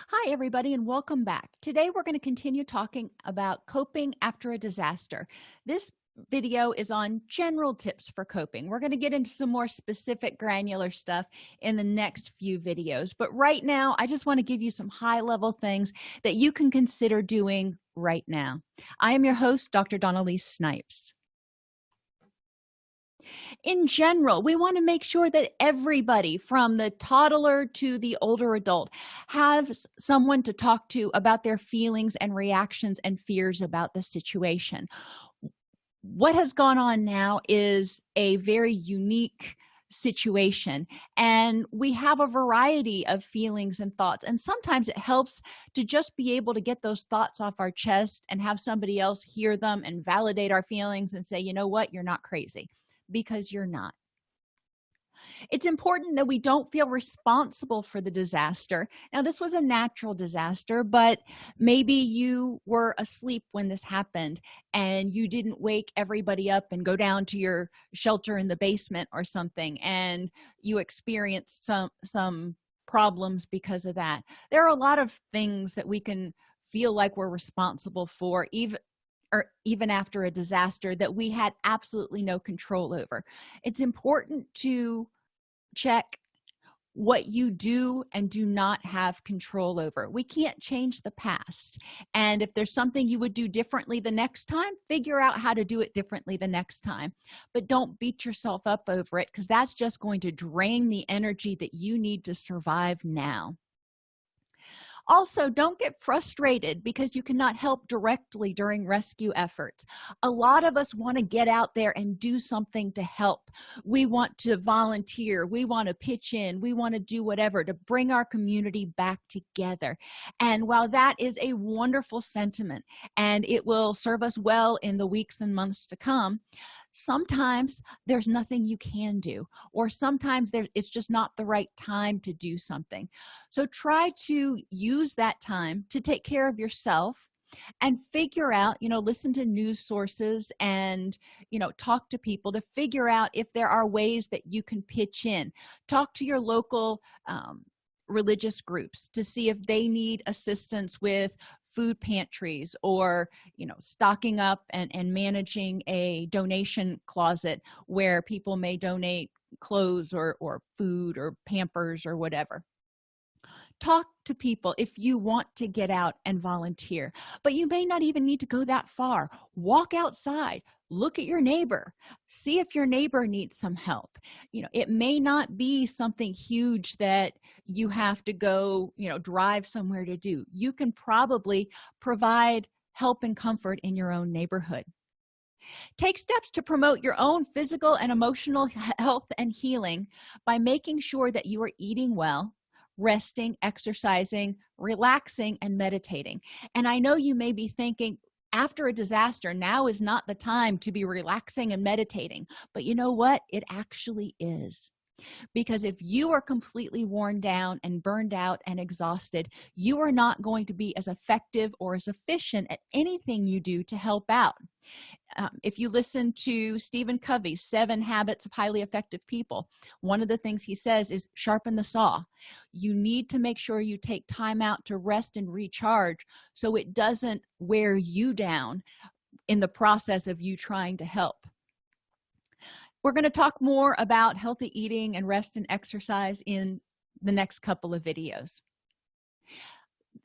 Hi, everybody, and welcome back. Today, we're going to continue talking about coping after a disaster. This video is on general tips for coping. We're going to get into some more specific granular stuff in the next few videos. But right now, I just want to give you some high-level things that you can consider doing right now. I am your host, Dr. Dawn-Elise Snipes. In general, we want to make sure that everybody from the toddler to the older adult has someone to talk to about their feelings and reactions and fears about the situation. What has gone on now is a very unique situation, and we have a variety of feelings and thoughts, and sometimes it helps to just be able to get those thoughts off our chest and have somebody else hear them and validate our feelings and say, you know what, you're not crazy, because you're not. It's important that we don't feel responsible for the disaster. Now, this was a natural disaster, but maybe you were asleep when this happened and you didn't wake everybody up and go down to your shelter in the basement or something, and you experienced some problems because of that. There are a lot of things that we can feel like we're responsible for, even after a disaster that we had absolutely no control over. It's important to check what you do and do not have control over. We can't change the past, and if there's something you would do differently the next time, figure out how to do it differently the next time. But don't beat yourself up over it, because that's just going to drain the energy that you need to survive now. Also, don't get frustrated because you cannot help directly during rescue efforts. A lot of us want to get out there and do something to help. We want to volunteer. We want to pitch in. We want to do whatever to bring our community back together. And while that is a wonderful sentiment and it will serve us well in the weeks and months to come, sometimes there's nothing you can do, or sometimes it's just not the right time to do something. So try to use that time to take care of yourself and figure out, listen to news sources and, talk to people to figure out if there are ways that you can pitch in. Talk to your local religious groups to see if they need assistance with food pantries, or stocking up and managing a donation closet where people may donate clothes or food or Pampers or whatever. Talk to people if you want to get out and volunteer, but you may not even need to go that far. Walk outside, look at your neighbor, see if your neighbor needs some help. It may not be something huge that you have to go, drive somewhere to do. You can probably provide help and comfort in your own neighborhood. Take steps to promote your own physical and emotional health and healing by making sure that you are eating well, resting, exercising, relaxing, and meditating. And I know you may be thinking, after a disaster, now is not the time to be relaxing and meditating. But you know what? It actually is. Because if you are completely worn down and burned out and exhausted, you are not going to be as effective or as efficient at anything you do to help out. If you listen to Stephen Covey's 7 Habits of Highly Effective People, one of the things he says is sharpen the saw. You need to make sure you take time out to rest and recharge so it doesn't wear you down in the process of you trying to help. We're going to talk more about healthy eating and rest and exercise in the next couple of videos.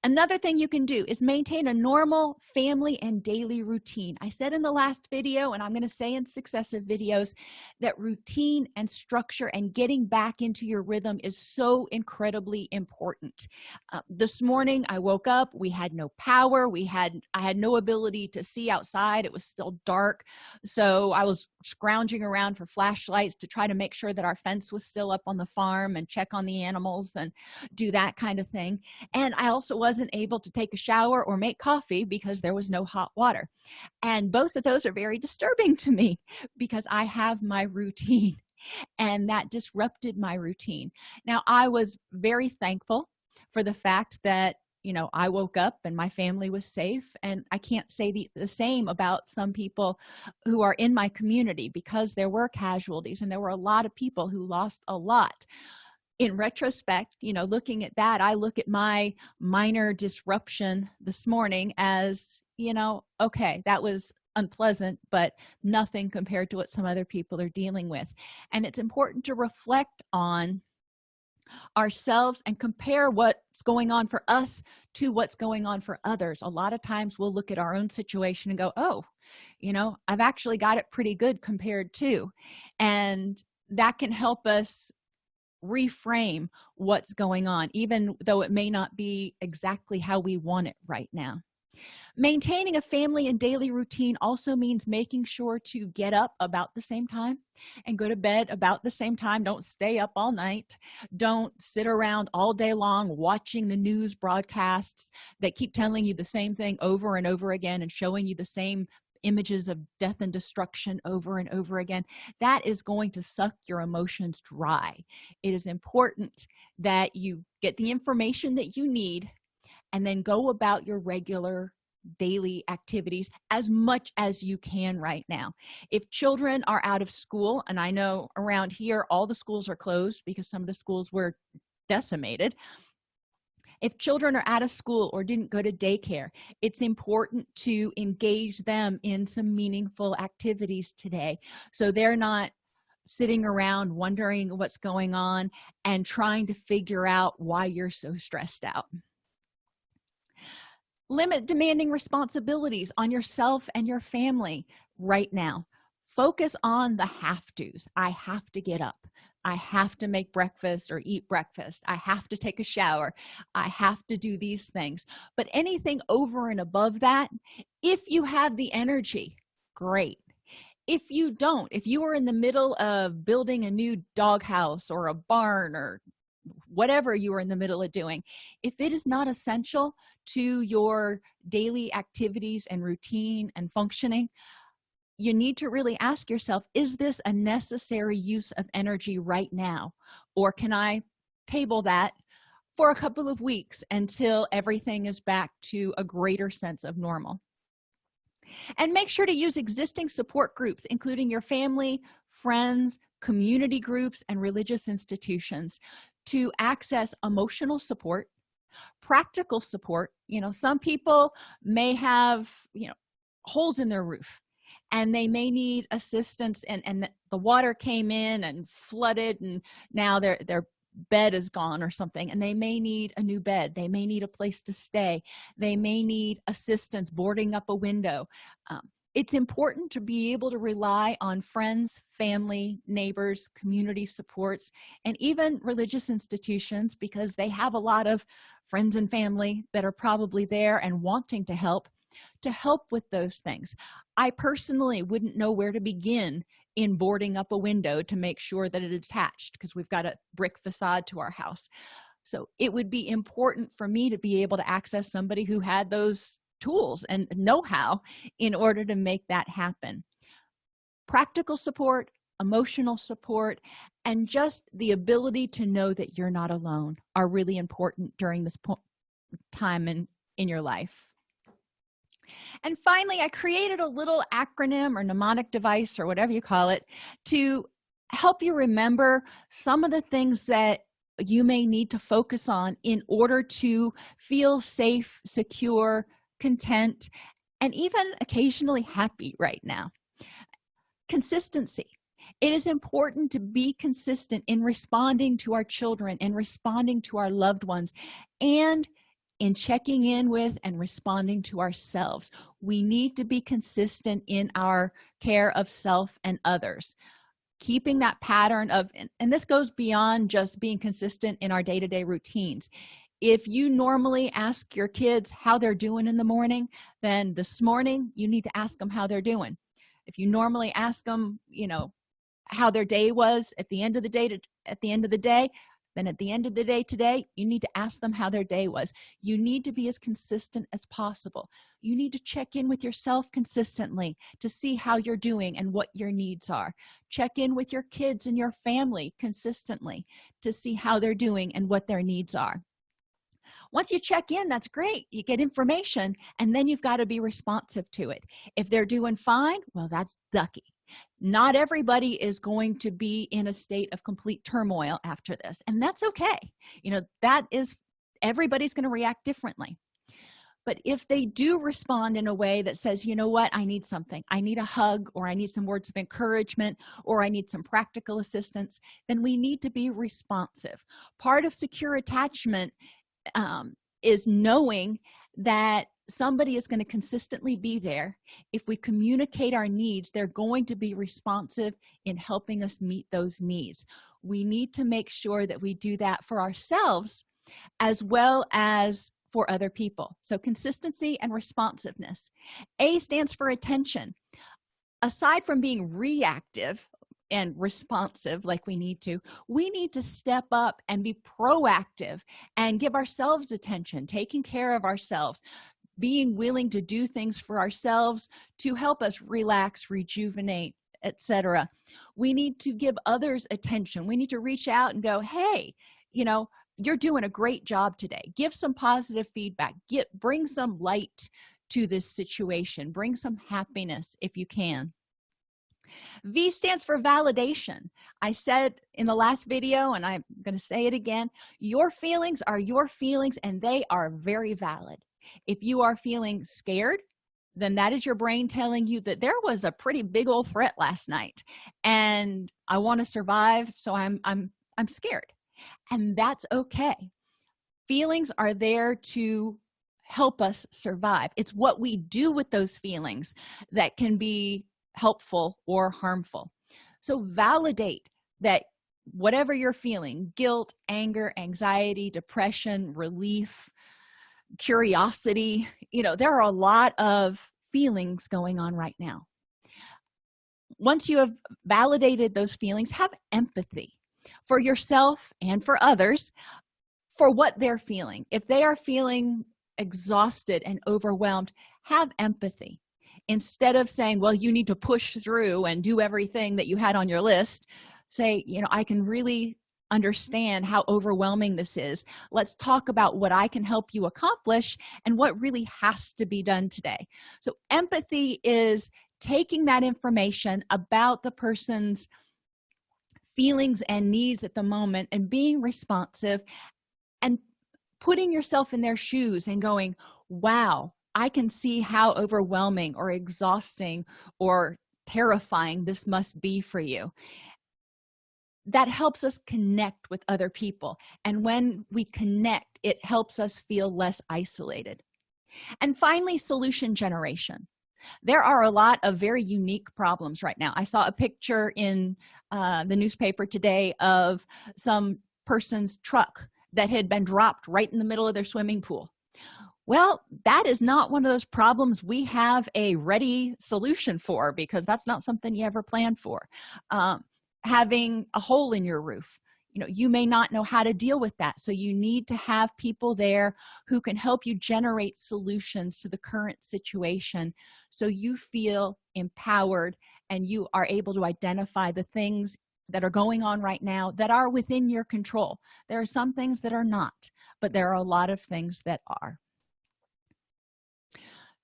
Another thing you can do is maintain a normal family and daily routine. I said in the last video, and I'm going to say in successive videos, that routine and structure and getting back into your rhythm is so incredibly important. This morning I woke up, we had no power, I had no ability to see outside. It was still dark, so I was scrounging around for flashlights to try to make sure that our fence was still up on the farm and check on the animals and do that kind of thing. And I also wasn't able to take a shower or make coffee because there was no hot water. And both of those are very disturbing to me because I have my routine, and that disrupted my routine. Now, I was very thankful for the fact that I woke up and my family was safe, and I can't say the same about some people who are in my community, because there were casualties and there were a lot of people who lost a lot. in retrospect, looking at that, I look at my minor disruption this morning as, okay, that was unpleasant, but nothing compared to what some other people are dealing with. And it's important to reflect on ourselves and compare what's going on for us to what's going on for others. A lot of times we'll look at our own situation and go, oh, I've actually got it pretty good compared to, and that can help us reframe what's going on, even though it may not be exactly how we want it right now. Maintaining a family and daily routine also means making sure to get up about the same time and go to bed about the same time. Don't stay up all night. Don't sit around all day long watching the news broadcasts that keep telling you the same thing over and over again and showing you the same images of death and destruction over and over again. That is going to suck your emotions dry. It is important that you get the information that you need and then go about your regular daily activities as much as you can right now. If children are out of school, and I know around here all the schools are closed because some of the schools were decimated. If children are out of school or didn't go to daycare, it's important to engage them in some meaningful activities today, so they're not sitting around wondering what's going on and trying to figure out why you're so stressed out. Limit demanding responsibilities on yourself and your family right now. Focus on the have-tos. I have to get up. I have to make breakfast or eat breakfast. I have to take a shower. I have to do these things. But anything over and above that, if you have the energy, great. If you don't, if you are in the middle of building a new doghouse or a barn or whatever you are in the middle of doing, if it is not essential to your daily activities and routine and functioning, you need to really ask yourself, is this a necessary use of energy right now? Or can I table that for a couple of weeks until everything is back to a greater sense of normal? And make sure to use existing support groups, including your family, friends, community groups, and religious institutions, to access emotional support, practical support. Some people may have holes in their roof, and they may need assistance, and the water came in and flooded, and now their bed is gone or something, and they may need a new bed. They may need a place to stay. They may need assistance boarding up a window. It's important to be able to rely on friends, family, neighbors, community supports, and even religious institutions, because they have a lot of friends and family that are probably there and wanting to help with those things. I personally wouldn't know where to begin in boarding up a window to make sure that it is attached, because we've got a brick facade to our house. So it would be important for me to be able to access somebody who had those tools and know-how in order to make that happen. Practical support, emotional support, and just the ability to know that you're not alone are really important during this time in your life. And finally, I created a little acronym or mnemonic device or whatever you call it to help you remember some of the things that you may need to focus on in order to feel safe, secure, content, and even occasionally happy right now. Consistency. It is important to be consistent in responding to our children and responding to our loved ones, and in checking in with and responding to ourselves. We need to be consistent in our care of self and others, keeping that pattern of, and this goes beyond just being consistent in our day-to-day routines. If you normally ask your kids how they're doing in the morning, then this morning you need to ask them how they're doing. If you normally ask them, how their day was at the end of the day, then at the end of the day today, you need to ask them how their day was. You need to be as consistent as possible. You need to check in with yourself consistently to see how you're doing and what your needs are. Check in with your kids and your family consistently to see how they're doing and what their needs are. Once you check in, that's great. You get information, and then you've got to be responsive to it. If they're doing fine, well, that's lucky. Not everybody is going to be in a state of complete turmoil after this, and that's okay. That is, everybody's going to react differently. But if they do respond in a way that says, you know what, I need something, I need a hug, or I need some words of encouragement, or I need some practical assistance, then we need to be responsive. Part of secure attachment is knowing that somebody is going to consistently be there. If we communicate our needs, they're going to be responsive in helping us meet those needs. We need to make sure that we do that for ourselves as well as for other people. So consistency and responsiveness. A stands for attention. Aside from being reactive and responsive like we need to step up and be proactive and give ourselves attention, taking care of ourselves, being willing to do things for ourselves to help us relax, rejuvenate, etc. We need to give others attention. We need to reach out and go, hey, you're doing a great job today. Give some positive feedback. Bring some light to this situation. Bring some happiness if you can. V stands for validation. I said in the last video, and I'm going to say it again, your feelings are your feelings, and they are very valid. If you are feeling scared, then that is your brain telling you that there was a pretty big old threat last night, and I want to survive, so I'm scared. And that's okay. Feelings are there to help us survive. It's what we do with those feelings that can be helpful or harmful. So validate that whatever you're feeling, guilt, anger, anxiety, depression, relief, curiosity, there are a lot of feelings going on right now. Once you have validated those feelings, have empathy for yourself and for others for what they're feeling. If they are feeling exhausted and overwhelmed, have empathy. Instead of saying, well, you need to push through and do everything that you had on your list, say, I can really understand how overwhelming this is. Let's talk about what I can help you accomplish and what really has to be done today. So empathy is taking that information about the person's feelings and needs at the moment and being responsive and putting yourself in their shoes and going, wow, I can see how overwhelming or exhausting or terrifying this must be for you. That helps us connect with other people, and when we connect, it helps us feel less isolated. And finally, solution generation. There are a lot of very unique problems right now. I saw a picture in the newspaper today of some person's truck that had been dropped right in the middle of their swimming pool. Well, that is not one of those problems we have a ready solution for, because that's not something you ever planned for. Having a hole in your roof, you may not know how to deal with that, so you need to have people there who can help you generate solutions to the current situation so you feel empowered and you are able to identify the things that are going on right now that are within your control. There are some things that are not, but there are a lot of things that are.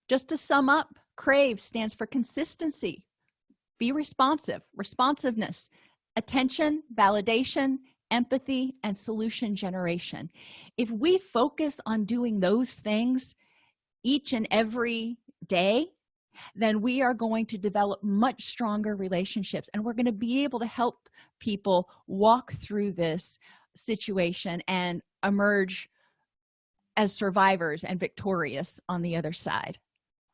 Just to sum up, CRAVE stands for consistency, be responsive, responsiveness, attention, validation, empathy, and solution generation. If we focus on doing those things each and every day, then we are going to develop much stronger relationships, and we're going to be able to help people walk through this situation and emerge as survivors and victorious on the other side.